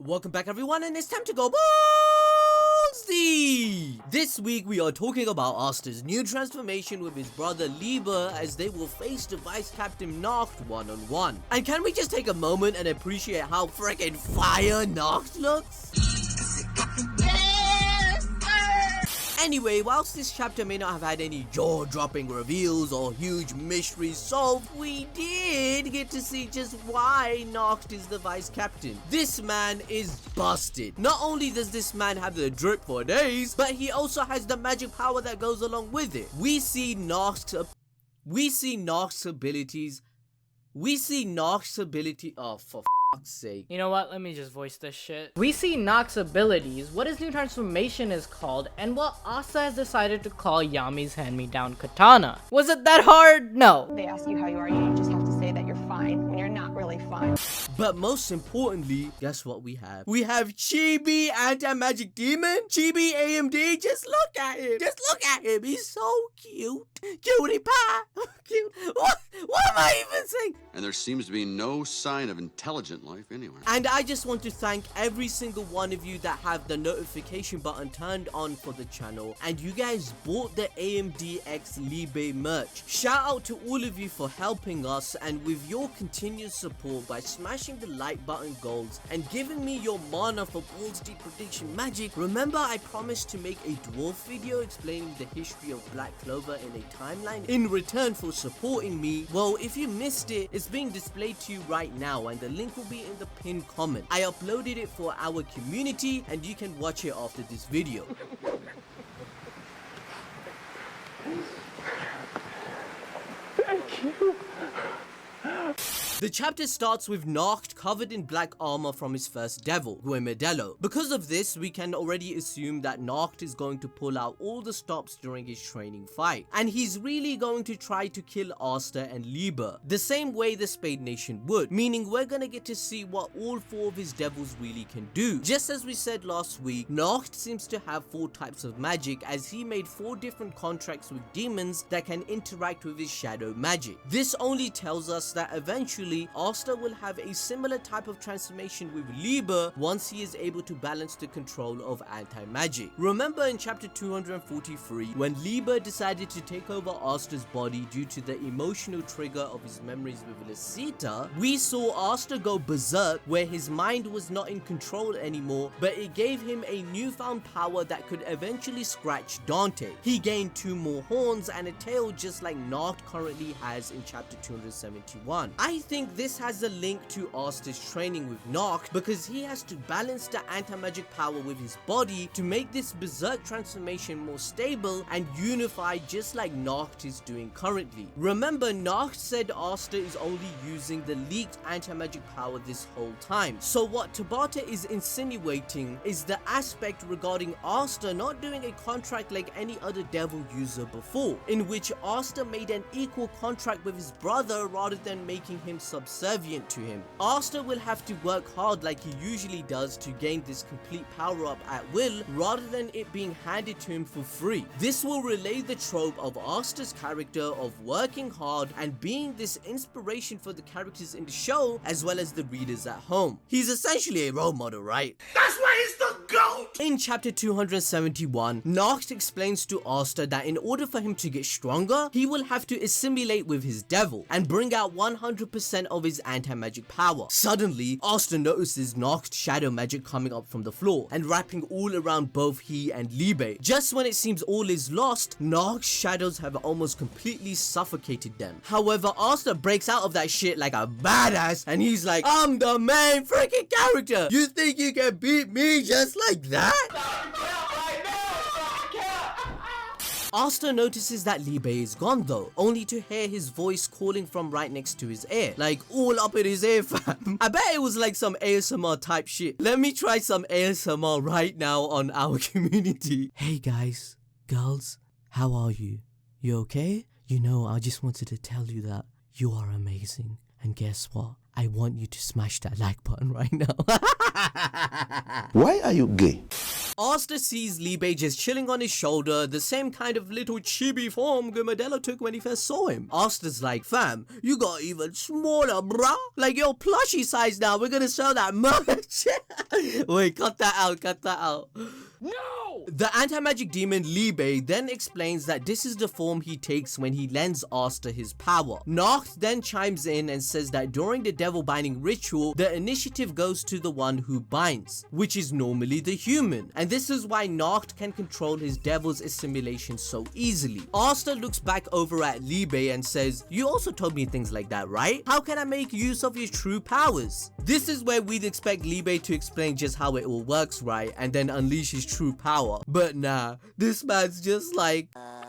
Welcome back everyone, and it's time to go ballsy! This week we are talking about Asta's new transformation with his brother Liebe as they will face the Vice Captain Nacht one-on-one. And can we just take a moment and appreciate how freaking fire Nacht looks? Anyway, whilst this chapter may not have had any jaw-dropping reveals or huge mysteries solved, we did get to see just why Nacht is the Vice Captain. This man is busted. Not only does this man have the drip for days, but he also has the magic power that goes along with it. We see Nacht's abilities. Oh, for fuck's sake. You know what? Let me just voice this shit. We see Nacht's abilities, what his new transformation is called, and what Asta has decided to call Yami's hand-me-down katana. Was it that hard? No. They ask you how you are, you just have to say that you're fine when you're not really fine. But most importantly, guess what we have? We have Chibi Anti-Magic Demon. Chibi AMD, just look at him. Just look at him. He's so cute. Cutie pie. Cute. What am I even saying? And there seems to be no sign of intelligent life anywhere. And I just want to thank every single one of you that have the notification button turned on for the channel, and you guys bought the AMD X Liebe merch. Shout out to all of you for helping us, and with your continued support by smashing the like button goals and giving me your mana for Balls Deep Prediction Magic. Remember, I promised to make a dwarf video explaining the history of Black Clover in a timeline in return for supporting me. Well, if you missed it, it's being displayed to you right now, and the link will be in the pinned comment. I uploaded it for our community, and you can watch it after this video. Thank you. The chapter starts with Nacht covered in black armor from his first devil, Guimedello. Because of this, we can already assume that Nacht is going to pull out all the stops during his training fight, and he's really going to try to kill Asta and Liebe, the same way the Spade Nation would, meaning we're gonna get to see what all four of his devils really can do. Just as we said last week, Nacht seems to have 4 types of magic, as he made 4 different contracts with demons that can interact with his shadow magic. This only tells us that eventually Asta will have a similar type of transformation with Liebe once he is able to balance the control of anti-magic. Remember in chapter 243 when Liebe decided to take over Asta's body due to the emotional trigger of his memories with Lisita? We saw Asta go berserk where his mind was not in control anymore, but it gave him a newfound power that could eventually scratch Dante. He gained 2 more horns and a tail just like Nacht currently has in chapter 271. I think this has a link to Asta's training with Nacht because he has to balance the anti-magic power with his body to make this berserk transformation more stable and unified, just like Nacht is doing currently. Remember, Nacht said Asta is only using the leaked anti-magic power this whole time. So what Tabata is insinuating is the aspect regarding Asta not doing a contract like any other devil user before, in which Asta made an equal contract with his brother rather than making him subservient to him. Asta will have to work hard like he usually does to gain this complete power up at will rather than it being handed to him for free. This will relay the trope of Asta's character of working hard and being this inspiration for the characters in the show as well as the readers at home. He's essentially a role model, right? That's why he's the GOAT! In chapter 271, Nacht explains to Asta that in order for him to get stronger, he will have to assimilate with his devil and bring out 100% of his anti-magic power. Suddenly, Asta notices Nacht's shadow magic coming up from the floor and wrapping all around both he and Liebe. Just when it seems all is lost, Nacht's shadows have almost completely suffocated them. However, Asta breaks out of that shit like a badass and he's like, I'm the main freaking character! You think you can beat me just like that? Asta notices that Liebe is gone though, only to hear his voice calling from right next to his ear, like all up in his ear, fam. I bet it was like some ASMR type shit. Let me try some ASMR right now on our community. Hey guys, girls, how are you? You okay? You know, I just wanted to tell you that you are amazing. And guess what? I want you to smash that like button right now. Why are you gay? Asta sees Liebe just chilling on his shoulder, the same kind of little chibi form Gumadello took when he first saw him. Asta's like, fam, you got even smaller, bruh. Like, you're plushie size now, we're gonna sell that merch. Wait, cut that out. No! The anti-magic demon Liebe then explains that this is the form he takes when he lends Asta his power. Nacht then chimes in and says that during the devil binding ritual, the initiative goes to the one who binds, which is normally the human. And this is why Nacht can control his devil's assimilation so easily. Asta looks back over at Liebe and says, you also told me things like that, right? How can I make use of your true powers? This is where we'd expect Liebe to explain just how it all works, right? And then unleash his true power. But nah, this man's just like, I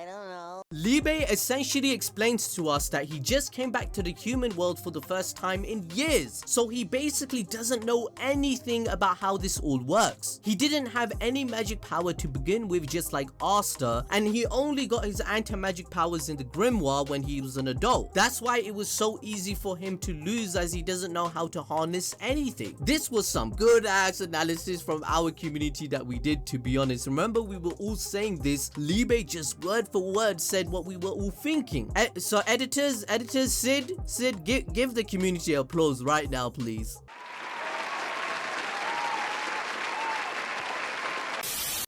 don't know. Liebe essentially explains to us that he just came back to the human world for the first time in years, so he basically doesn't know anything about how this all works. He didn't have any magic power to begin with, just like Asta, and he only got his anti-magic powers in the grimoire when he was an adult. That's why it was so easy for him to lose, as he doesn't know how to harness anything. This was some good ass analysis from our community that we did, to be honest. Remember, we were all saying this. Liebe just word for word said what we were all thinking. So editors, Sid, give the community applause right now, please.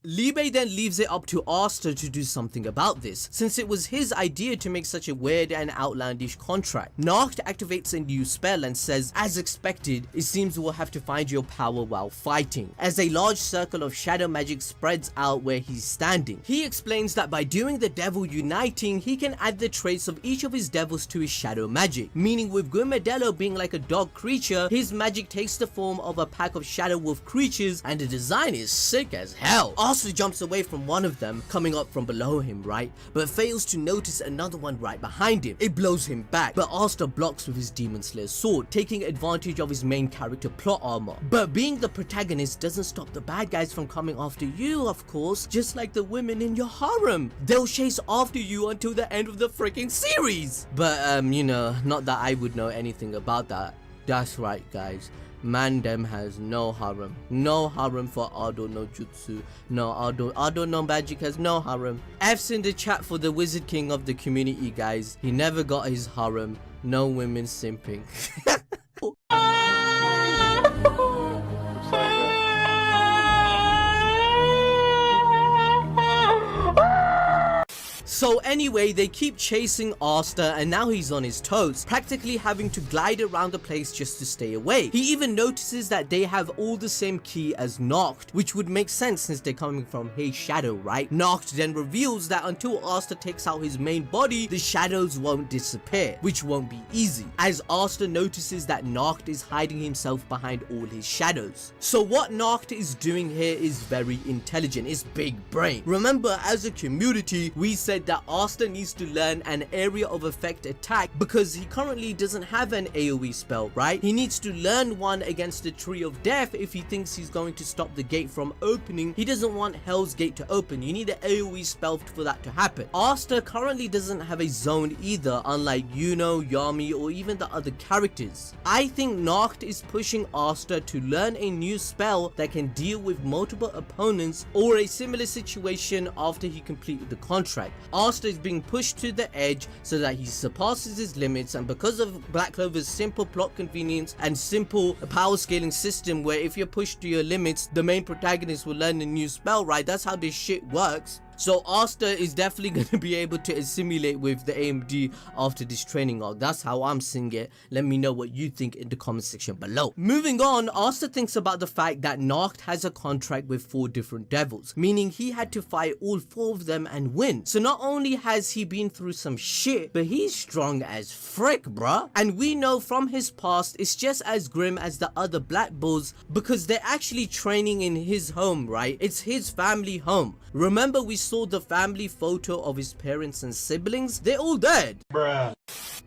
Liebe then leaves it up to Asta to do something about this, since it was his idea to make such a weird and outlandish contract. Nacht activates a new spell and says, as expected, it seems we'll have to find your power while fighting, as a large circle of shadow magic spreads out where he's standing. He explains that by doing the devil uniting, he can add the traits of each of his devils to his shadow magic, meaning with Gumadello being like a dog creature, his magic takes the form of a pack of shadow wolf creatures, and the design is sick as hell. Asta jumps away from one of them, coming up from below him, right? But fails to notice another one right behind him. It blows him back, but Asta blocks with his Demon Slayer sword, taking advantage of his main character plot armor. But being the protagonist doesn't stop the bad guys from coming after you, of course, just like the women in your harem. They'll chase after you until the end of the freaking series. But you know, not that I would know anything about that. That's right, guys. Mandem has no harem. No harem for Ado no Jutsu. No Ado no magic has no harem. F's in the chat for the Wizard King of the community, guys. He never got his harem. No women simping. So anyway, they keep chasing Asta, and now he's on his toes, practically having to glide around the place just to stay away. He even notices that they have all the same key as Nacht, which would make sense since they're coming from his shadow, right? Nacht then reveals that until Asta takes out his main body, the shadows won't disappear, which won't be easy, as Asta notices that Nacht is hiding himself behind all his shadows. So what Nacht is doing here is very intelligent. It's big brain. Remember, as a community, we said that Asta needs to learn an area of effect attack because he currently doesn't have an AoE spell, right? He needs to learn one against the Tree of Death if he thinks he's going to stop the gate from opening. He doesn't want Hell's Gate to open. You need an AoE spell for that to happen. Asta currently doesn't have a zone either, unlike Yuno, Yami, or even the other characters. I think Nacht is pushing Asta to learn a new spell that can deal with multiple opponents or a similar situation after he completed the contract. Asta is being pushed to the edge so that he surpasses his limits, and because of Black Clover's simple plot convenience and simple power scaling system where if you're pushed to your limits, the main protagonist will learn a new spell, right? That's how this shit works. So Asta is definitely going to be able to assimilate with the AMD after this training arc. That's how I'm seeing it. Let me know what you think in the comment section below. Moving on, Asta thinks about the fact that Nacht has a contract with 4 different devils, meaning he had to fight all 4 of them and win. So not only has he been through some shit, but he's strong as frick, bruh. And we know from his past, it's just as grim as the other Black Bulls because they're actually training in his home, right? It's his family home. Remember, we saw the family photo of his parents and siblings? They're all dead. Bruh.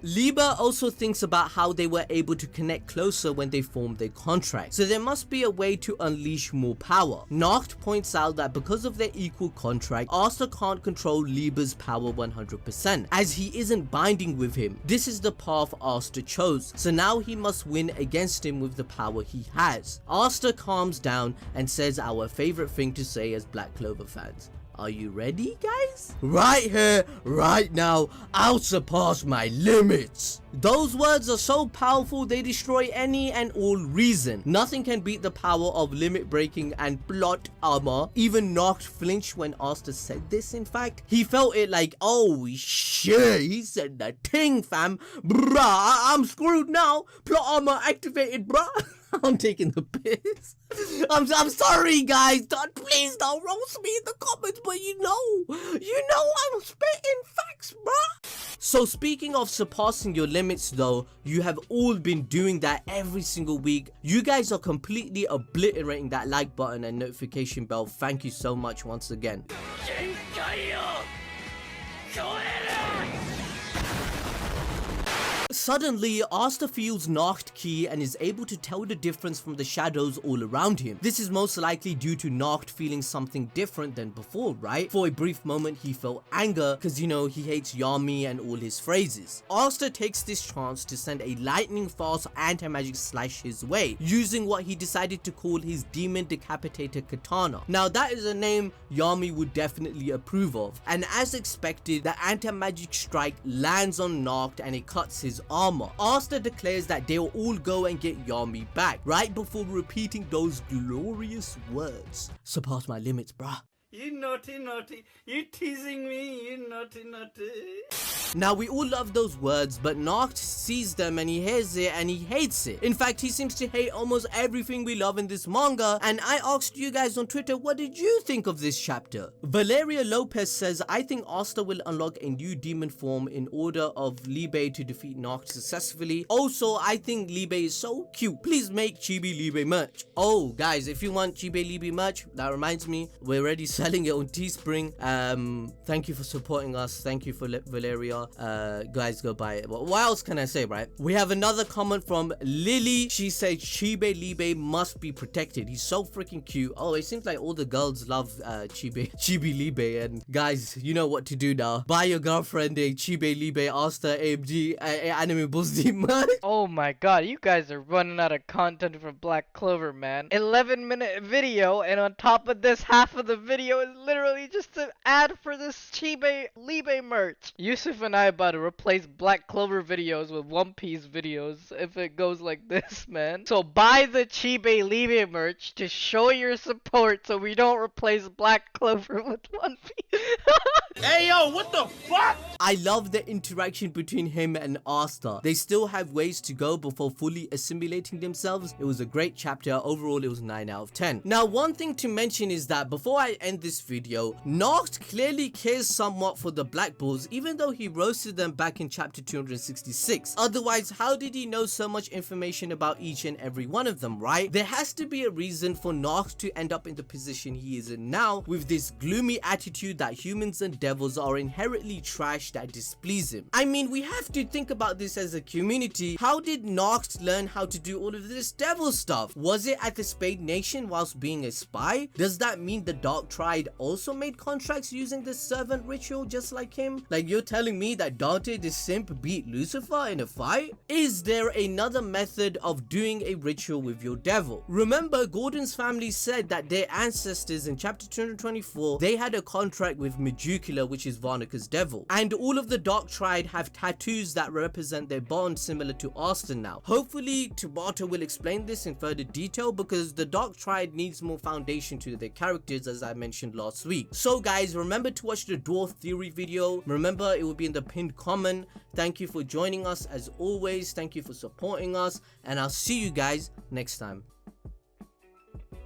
Liebe also thinks about how they were able to connect closer when they formed their contract, so there must be a way to unleash more power. Nacht points out that because of their equal contract, Asta can't control Liebe's power 100%, as he isn't binding with him. This is the path Asta chose, so now he must win against him with the power he has. Asta calms down and says our favorite thing to say as Black Clover fans. Are you ready, guys? Right here, right now, I'll surpass my limits. Those words are so powerful they destroy any and all reason. Nothing can beat the power of limit breaking and plot armor. Even Nacht flinched when Asta said this. In fact, he felt it like, oh shit, he said the thing, fam. Bruh, I'm screwed now. Plot armor activated, bruh. I'm taking the piss. I'm sorry, guys. Please don't roast me in the comments, but you know I'm spitting facts, bruh. So speaking of surpassing your limits though, you have all been doing that every single week. You guys are completely obliterating that like button and notification bell. Thank you so much once again. Suddenly, Asta feels Nacht key and is able to tell the difference from the shadows all around him. This is most likely due to Nacht feeling something different than before, right? For a brief moment, he felt anger because, you know, he hates Yami and all his phrases. Asta takes this chance to send a lightning fast anti-magic slash his way, using what he decided to call his demon decapitator katana. Now, that is a name Yami would definitely approve of. And as expected, the anti-magic strike lands on Nacht and it cuts his armor. Asta declares that they'll all go and get Yami back, right before repeating those glorious words. Surpass my limits, bruh. You naughty, naughty. You teasing me, you naughty, naughty. Now, we all love those words, but Nacht sees them and he hears it and he hates it. In fact, he seems to hate almost everything we love in this manga, and I asked you guys on Twitter, what did you think of this chapter? Valeria Lopez says, I think Asta will unlock a new demon form in order of Liebe to defeat Nacht successfully. Also, I think Liebe is so cute. Please make Chibi Liebe merch. Oh, guys, if you want Chibi Liebe merch, that reminds me, we're already selling it on Teespring. Thank you for supporting us. Thank you for Valeria. Guys, go buy it. What else can I say, right? We have another comment from Lily. She says Chibi Liebe must be protected. He's so freaking cute. Oh, it seems like all the girls love Chibi Liebe. And guys, you know what to do now. Buy your girlfriend a Chibi Liebe Asta AMG Anime Bulls D merch. Oh my god, you guys are running out of content for Black Clover, man. 11-minute video, and on top of this, half of the video is literally just an ad for this Chibi Liebe merch. Yusuf and I about to replace Black Clover videos with One Piece videos if it goes like this, man. So buy the Chibi Liebe merch to show your support so we don't replace Black Clover with One Piece. Hey yo, what the fuck? I love the interaction between him and Asta. They still have ways to go before fully assimilating themselves. It was a great chapter. Overall, it was 9 out of 10. Now, one thing to mention is that before I end this video, Nacht clearly cares somewhat for the Black Bulls, even though he roasted them back in chapter 266. Otherwise, how did he know so much information about each and every one of them, right? There has to be a reason for Nacht to end up in the position he is in now, with this gloomy attitude that humans and devils are inherently trash that displease him. I mean, we have to think about this as a community. How did Nacht learn how to do all of this devil stuff? Was it at the Spade Nation whilst being a spy? Does that mean the Dark Triad also made contracts using the servant ritual just like him? Like, you're telling me that Dante the simp beat Lucifer in a fight? Is there another method of doing a ritual with your devil? Remember, Gordon's family said that their ancestors in chapter 224, they had a contract with Meducula, which is Varnika's devil, and all of the Dark Triad have tattoos that represent their bond, similar to Asta now. Hopefully Tabata will explain this in further detail, because the Dark Triad needs more foundation to their characters, as I mentioned last week. So guys, remember to watch the dwarf theory video. Remember, it will be in the pinned comment. Thank you for joining us as always. Thank you for supporting us, and I'll see you guys next time.